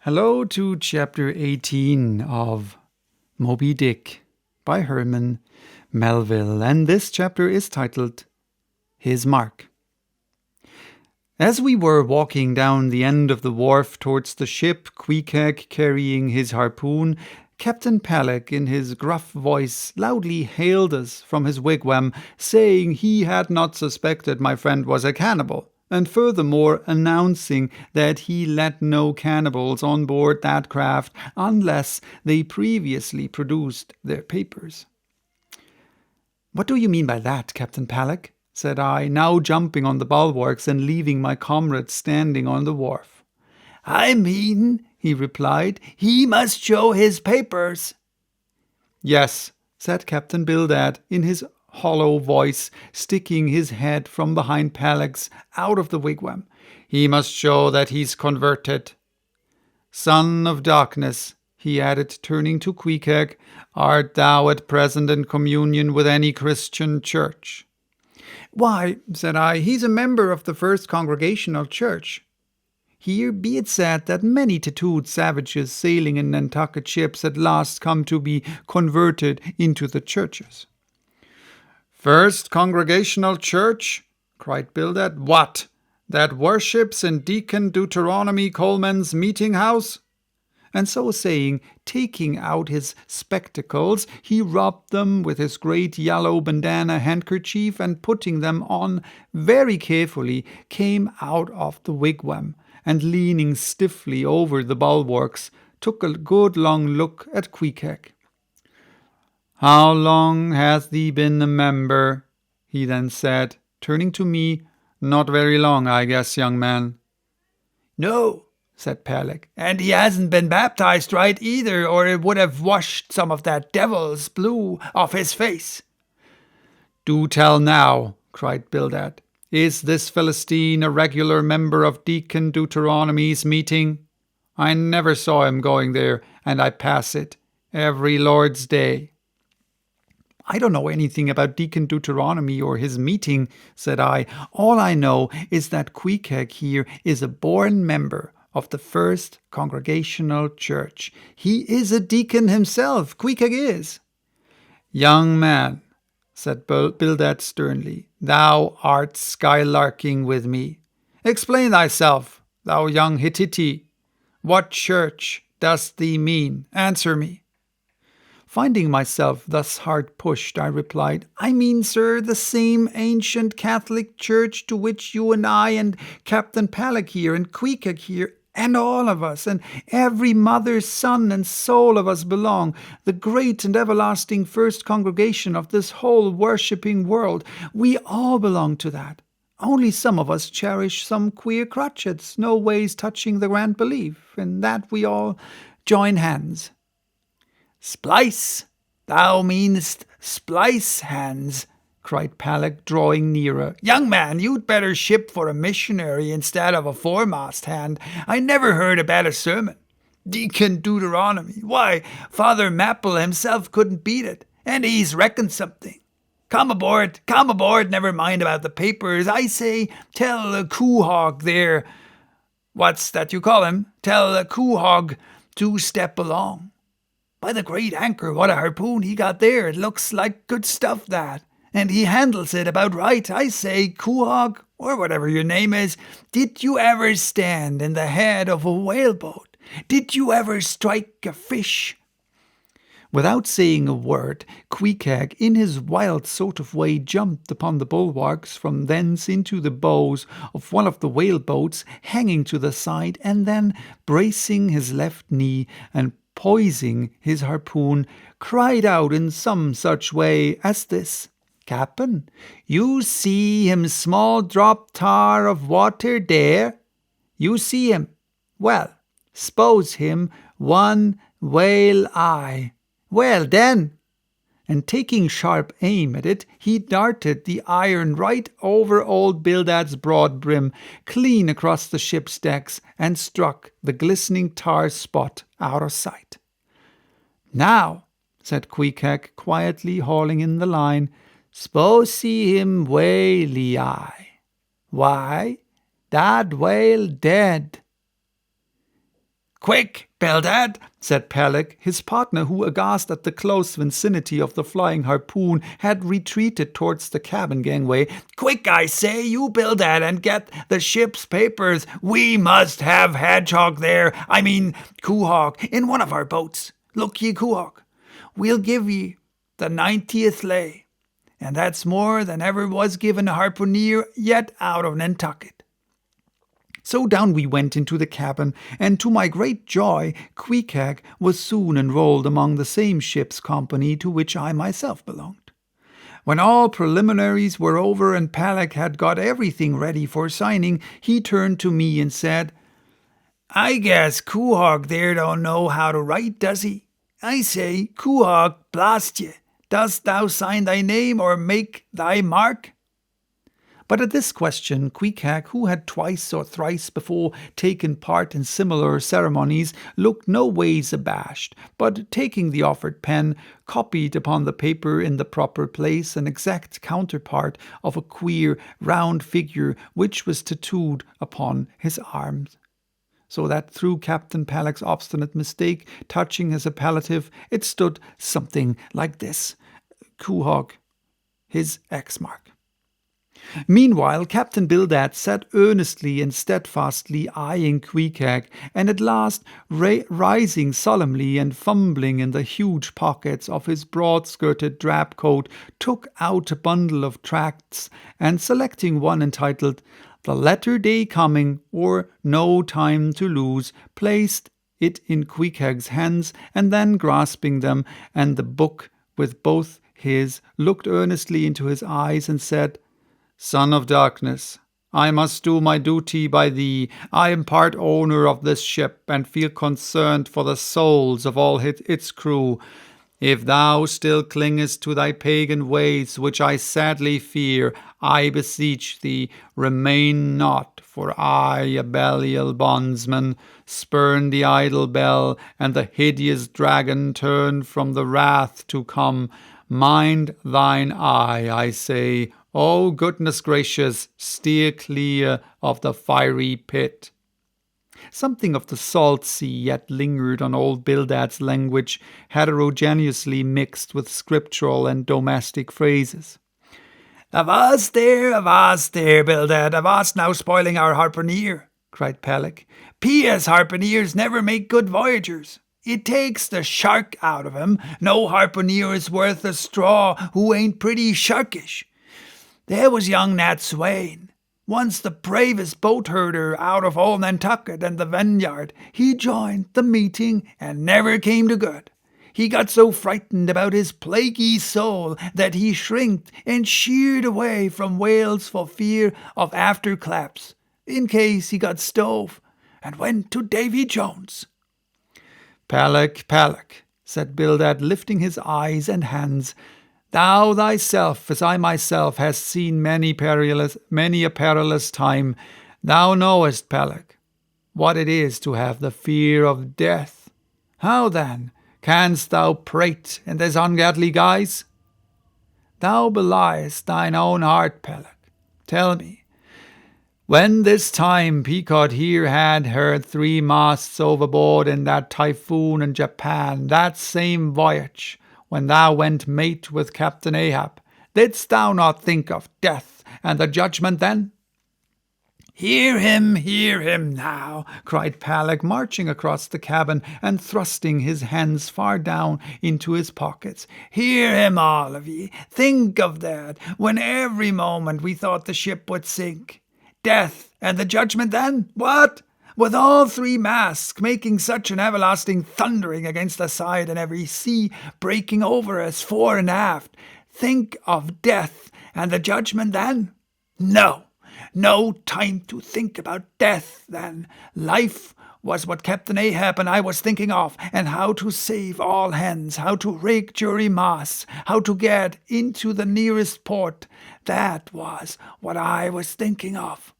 Hello to Chapter 18 of Moby Dick by Herman Melville, and this chapter is titled His Mark. As we were walking down the end of the wharf towards the ship, Queequeg carrying his harpoon, Captain Peleg in his gruff voice loudly hailed us from his wigwam, saying he had not suspected my friend was a cannibal, and furthermore announcing that he let no cannibals on board that craft unless they previously produced their papers. "What do you mean by that, Captain Peleg?" said I, now jumping on the bulwarks and leaving my comrade standing on the wharf. "I mean," he replied, "he must show his papers." "Yes," said Captain Bildad in his hollow voice, sticking his head from behind Peleg's out of the wigwam. "He must show that he's converted. Son of darkness," he added, turning to Queequeg, "art thou at present in communion with any Christian church?" "Why," said I, "he's a member of the First Congregational Church." Here be it said that many tattooed savages sailing in Nantucket ships at last come to be converted into the churches. "First Congregational Church?" cried Bildad. "What, that worships in Deacon Deuteronomy Coleman's meeting house?" And so saying, taking out his spectacles, he rubbed them with his great yellow bandana handkerchief, and putting them on very carefully, came out of the wigwam, and leaning stiffly over the bulwarks, took a good long look at Queequeg. "How long has thee been a member?" he then said, turning to me. "Not very long, I guess, young man." "No," said Peleg, "and he hasn't been baptized right either, or it would have washed some of that devil's blue off his face." "Do tell now," cried Bildad. "Is this Philistine a regular member of Deacon Deuteronomy's meeting? I never saw him going there, and I pass it every Lord's Day." "I don't know anything about Deacon Deuteronomy or his meeting," said I. "All I know is that Queequeg here is a born member of the First Congregational Church. He is a deacon himself, Queequeg is." "Young man," said Bildad sternly, "thou art skylarking with me. Explain thyself, thou young Hittite. What church dost thee mean? Answer me." Finding myself thus hard pushed, I replied, "I mean, sir, the same ancient Catholic Church to which you and I and Captain Peleg here and Queequeg here and all of us and every mother's son and soul of us belong, the great and everlasting first congregation of this whole worshipping world. We all belong to that. Only some of us cherish some queer crotchets, no ways touching the grand belief, in that we all join hands." "Splice! Thou meanest splice hands," cried Peleg, drawing nearer. "Young man, you'd better ship for a missionary instead of a foremast hand. I never heard a better sermon. Deacon Deuteronomy, why, Father Mapple himself couldn't beat it, and he's reckoned something. Come aboard, never mind about the papers. I say, tell Queequeg there, what's that you call him? Tell Queequeg to step along. By the great anchor, what a harpoon he got there. It looks like good stuff, that. And he handles it about right. I say, Queequeg, or whatever your name is, did you ever stand in the head of a whaleboat? Did you ever strike a fish?" Without saying a word, Queequeg, in his wild sort of way, jumped upon the bulwarks, from thence into the bows of one of the whaleboats hanging to the side, and then, bracing his left knee and poising his harpoon, cried out in some such way as this: "Cap'n, you see him small drop tar of water there? You see him? Well, s'pose him one whale eye. Well, then," and taking sharp aim at it, he darted the iron right over old Bildad's broad brim, clean across the ship's decks, and struck the glistening tar spot out of sight. "Now," said Queequeg, quietly hauling in the line, "s'pose see him whaley eye. Why, that whale dead." "Quick, Bildad," said Peleg, his partner, who, aghast at the close vicinity of the flying harpoon, had retreated towards the cabin gangway. "Quick, I say, you, Bildad, and get the ship's papers. We must have Quahog, in one of our boats. Look ye, Quahog, we'll give ye the 90th lay, and that's more than ever was given a harpooner yet out of Nantucket." So down we went into the cabin, and to my great joy, Queequeg was soon enrolled among the same ship's company to which I myself belonged. When all preliminaries were over and Peleg had got everything ready for signing, he turned to me and said, "I guess Quahog there don't know how to write, does he? I say, Quahog, blast ye, dost thou sign thy name or make thy mark?" But at this question, Queequeg, who had twice or thrice before taken part in similar ceremonies, looked no ways abashed, but taking the offered pen, copied upon the paper in the proper place an exact counterpart of a queer, round figure which was tattooed upon his arms, so that through Captain Peleg's obstinate mistake touching his appellative, it stood something like this: Quahog, his X-mark. Meanwhile, Captain Bildad sat earnestly and steadfastly eyeing Queequeg, and at last, rising solemnly and fumbling in the huge pockets of his broad-skirted drab coat, took out a bundle of tracts, and selecting one entitled "The Latter Day Coming, or No Time to Lose," placed it in Queequeg's hands, and then grasping them and the book with both his, looked earnestly into his eyes and said, "Son of darkness, I must do my duty by thee. I am part owner of this ship, and feel concerned for the souls of all its crew. If thou still clingest to thy pagan ways, which I sadly fear, I beseech thee, remain not, for I, a Belial bondsman, spurn the idol bell, and the hideous dragon turn from the wrath to come. Mind thine eye, I say, O goodness gracious, steer clear of the fiery pit." Something of the salt sea yet lingered on old Bildad's language, heterogeneously mixed with scriptural and domestic phrases. Avast there, Bildad, avast now spoiling our harpooner," cried Peleg. "P.S. harpooneers never make good voyagers. It takes the shark out of 'em. No harpooner is worth a straw who ain't pretty sharkish. There was young Nat Swain, once the bravest boat herder out of all Nantucket and the Vineyard. He joined the meeting and never came to good. He got so frightened about his plaguey soul that he shrinked and sheered away from whales for fear of afterclaps, in case he got stove, and went to Davy Jones." Peleg, said Bildad, lifting his eyes and hands, "thou thyself, as I myself, hast seen many a perilous time. Thou knowest, Peleg, what it is to have the fear of death. How then canst thou prate in this ungodly guise? Thou beliest thine own heart, Peleg. Tell me, when this time Pequod here had her 3 masts overboard in that typhoon in Japan, that same voyage, when thou went mate with Captain Ahab, didst thou not think of death and the judgment then?" Hear him now," cried Peleg, marching across the cabin and thrusting his hands far down into his pockets. "Hear him, all of ye. Think of that, when every moment we thought the ship would sink. Death and the judgment then? What? With all 3 masts making such an everlasting thundering against the side and every sea breaking over us fore and aft. Think of death and the judgment then? No time to think about death then. Life was what Captain Ahab and I was thinking of, and how to save all hands, how to rig jury masts, how to get into the nearest port. That was what I was thinking of."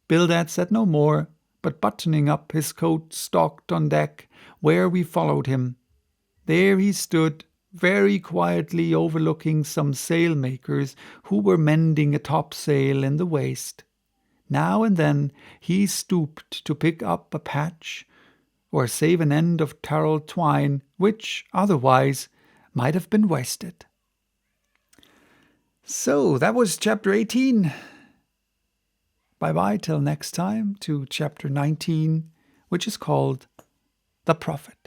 Bildad said no more, but buttoning up his coat stalked on deck, where we followed him. There he stood, very quietly overlooking some sailmakers who were mending a topsail in the waist. Now and then he stooped to pick up a patch or save an end of tarrel twine, which otherwise might have been wasted. So that was chapter 18. Bye-bye till next time to chapter 19, which is called The Prophet.